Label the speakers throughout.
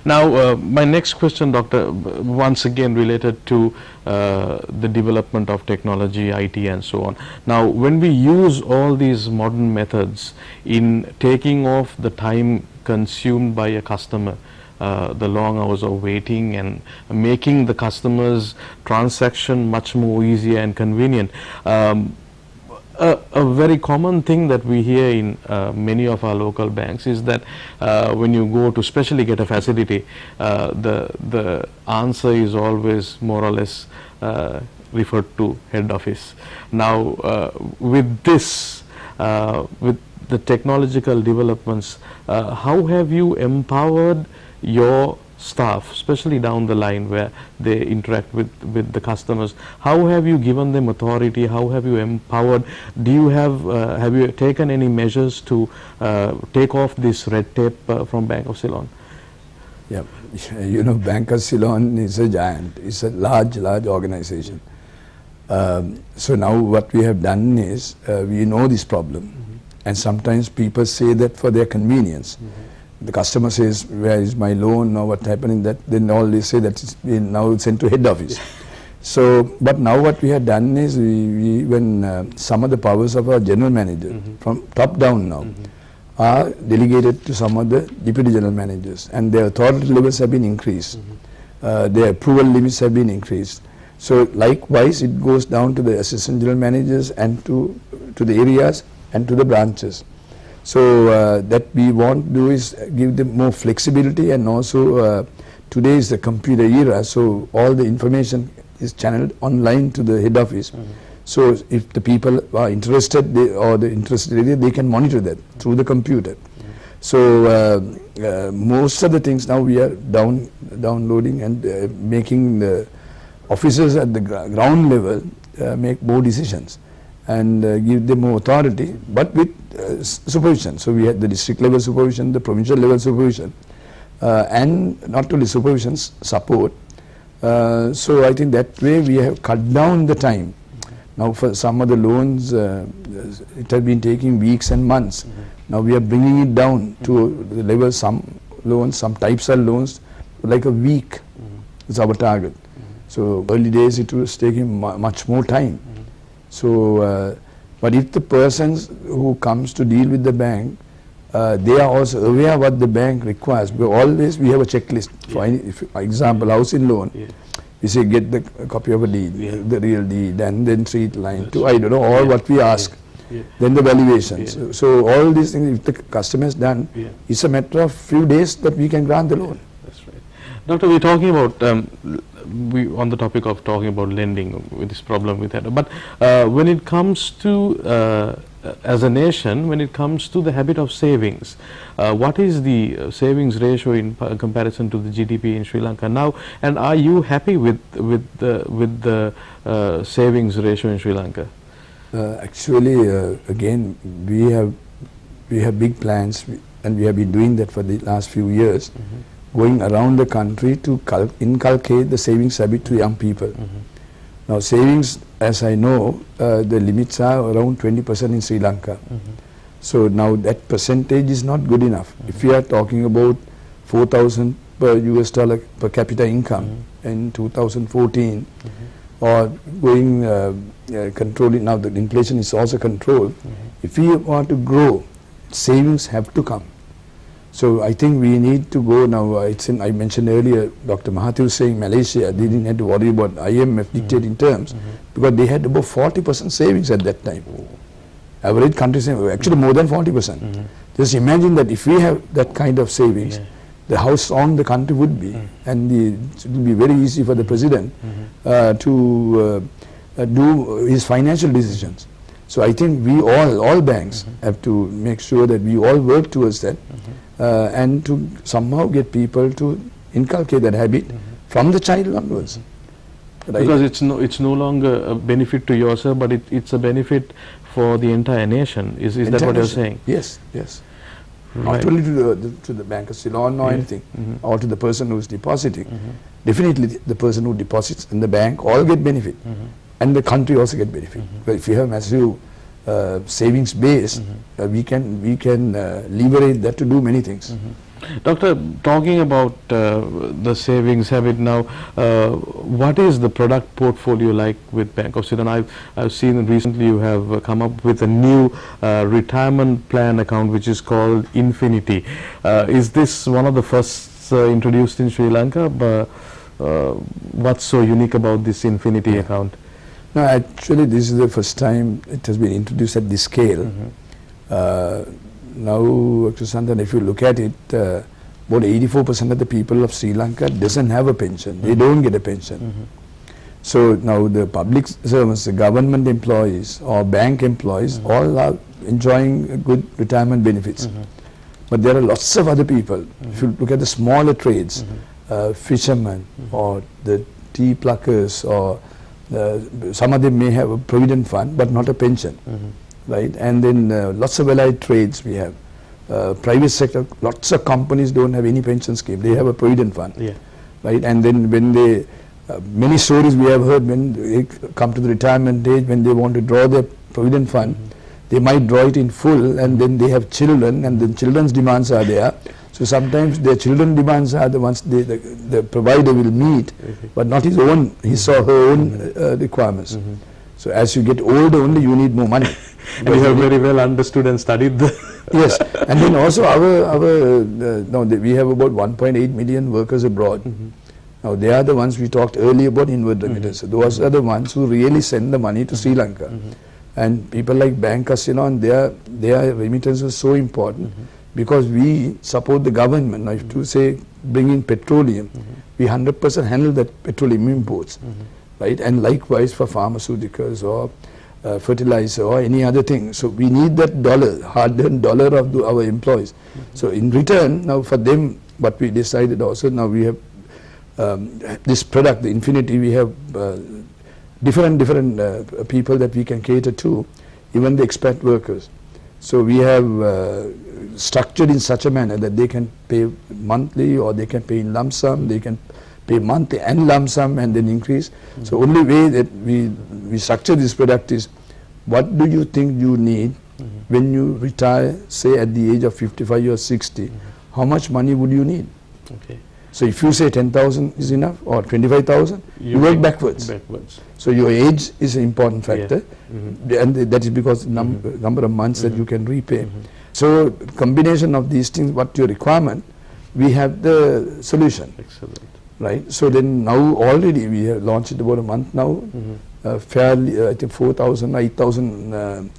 Speaker 1: Now, my next question, Doctor, once again related to the development of technology, IT and so on. Now, when we use all these modern methods in taking off the time consumed by a customer, the long hours of waiting and making the customer's transaction much more easier and convenient. A very common thing that we hear in many of our local banks is that when you go to especially get a facility, the answer is always more or less referred to head office. Now, with this, with the technological developments, how have you empowered your staff, especially down the line where they interact with the customers? How have you given them authority? How have you empowered? Do you have you taken any measures to take off this red tape from Bank of Ceylon?
Speaker 2: Yeah, you know, Bank of Ceylon is a giant. It's a large organization. So now what we have done is we know this problem, and sometimes people say that for their convenience. The customer says, where is my loan or what happened in that, then all they say that it's been now sent to head office. So, but now what we have done is when some of the powers of our general manager from top down now are delegated to some of the deputy general managers, and their authority levels have been increased. Their approval limits have been increased. So likewise it goes down to the assistant general managers and to the areas and to the branches. So that we want to do is give them more flexibility, and also today is the computer era, so all the information is channeled online to the head office. So if the people are interested or the interested area, they can monitor that through the computer. So most of the things now we are downloading and making the officers at the ground level make more decisions and give them more authority, but with supervision. So we had the district level supervision, the provincial level supervision, and not only supervision, support. So I think that way we have cut down the time. Now for some of the loans, it has been taking weeks and months. Now we are bringing it down to the level, some loans, some types of loans, like a week is our target. So early days it was taking much more time. So, but if the persons who comes to deal with the bank, they are also aware what the bank requires. But always we have a checklist. For any, for example, housing loan, we say get the copy of a deed, the real deed, and then street line to, I don't know, all what we ask. Then the valuations. So all these things, if the customer is done, it's a matter of few days that we can grant the loan.
Speaker 1: That's right. Doctor, we're talking about on the topic of talking about lending with this problem with that, but when it comes to as a nation, when it comes to the habit of savings, what is the savings ratio in comparison to the GDP in Sri Lanka now, and are you happy with the savings ratio in Sri Lanka?
Speaker 2: Actually, again, we have big plans, and we have been doing that for the last few years. Going around the country to inculcate the savings habit to young people. Now savings, as I know, the limits are around 20% in Sri Lanka. So now that percentage is not good enough. If we are talking about 4,000 per US dollar per capita income in 2014, or going controlling, now the inflation is also controlled. If we want to grow, savings have to come. So I think we need to go now. It's in, I mentioned earlier, Dr. Mahathir was saying Malaysia, they didn't have to worry about IMF dictating terms because they had about 40% savings at that time. Average country savings, actually more than 40%. Just imagine that if we have that kind of savings, how strong the country would be, and it would be very easy for the president to do his financial decisions. So I think we all banks have to make sure that we all work towards that. And to somehow get people to inculcate that habit from the child onwards.
Speaker 1: Because it's no longer a benefit to yourself, but it's a benefit for the entire nation. Is that what you're saying?
Speaker 2: Yes, yes. Right. Not only to the Bank of Ceylon or anything, or to the person who is depositing. Definitely the person who deposits in the bank all get benefit, and the country also get benefit. But if you have massive savings base, we can leverage that to do many things.
Speaker 1: Doctor, talking about the savings habit now, what is the product portfolio like with Bank of Ceylon? I've seen recently you have come up with a new retirement plan account which is called Infinity. Is this one of the first introduced in Sri Lanka? What's so unique about this Infinity account?
Speaker 2: No, actually this is the first time it has been introduced at this scale. Now, Santan, if you look at it, about 84% of the people of Sri Lanka doesn't have a pension. They don't get a pension. So now the public servants, the government employees or bank employees, all are enjoying good retirement benefits. But there are lots of other people. If you look at the smaller trades, fishermen or the tea pluckers, or some of them may have a provident fund but not a pension. Right, and then lots of allied trades we have. Private sector, lots of companies don't have any pension scheme. They have a provident fund. Right, and then when they, many stories we have heard, when they come to the retirement age, when they want to draw their provident fund, they might draw it in full, and then they have children, and then children's demands are there. So sometimes their children's demands are the ones the provider will meet, but not his own, his or her own requirements. So as you get older only you need more money.
Speaker 1: And you have very well understood and studied the
Speaker 2: yes, and then also we have about 1.8 million workers abroad. Now they are the ones we talked earlier about inward remittance. So those are the ones who really send the money to Sri Lanka. And people like Bank of Ceylon, their remittance is so important because we support the government. Now if you say bring in petroleum, we 100% handle that petroleum imports. Right, and likewise for pharmaceuticals or fertilizer or any other thing. So we need that dollar, hard-earned dollar of our employees. So in return, now for them, what we decided also, now we have this product, the Infinity, we have different people that we can cater to, even the expat workers. So we have structured in such a manner that they can pay monthly or they can pay in lump sum, they can pay monthly and lump sum and then increase. So only way that we structure this product is, what do you think you need when you retire, say at the age of 55 or 60, how much money would you need? So if you say 10,000 is enough or 25,000, you work backwards. So your age is an important factor, and that is because number of months that you can repay. So combination of these things, what your requirement, we have the solution.
Speaker 1: Excellent. Right.
Speaker 2: So then now already we have launched it about a month now. Fairly, I think 4,000, 8,000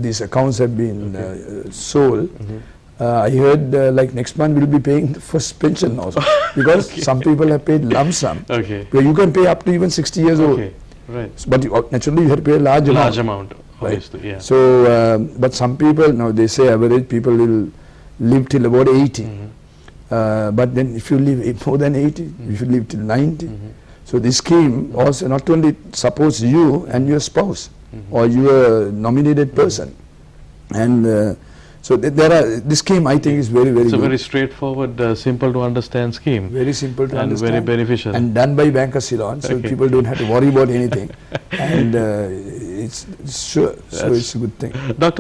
Speaker 2: these accounts have been sold. I heard like next month we'll be paying the first pension also because some people have paid lump sum. Where you can pay up to even 60 years old.
Speaker 1: Right.
Speaker 2: But naturally you have to pay a large amount.
Speaker 1: Obviously, yeah.
Speaker 2: So, but some people, now they say average people will live till about 80. But then if you live more than 80, if you live till 90, so this scheme also not only supports you and your spouse or your nominated person, and so this scheme I think is very good.
Speaker 1: It's a very straightforward, simple to understand scheme.
Speaker 2: Very simple to understand.
Speaker 1: And very beneficial.
Speaker 2: And done by Bank of Ceylon, so people don't have to worry about anything. And it's sure, so it's a good thing.
Speaker 1: Doctor.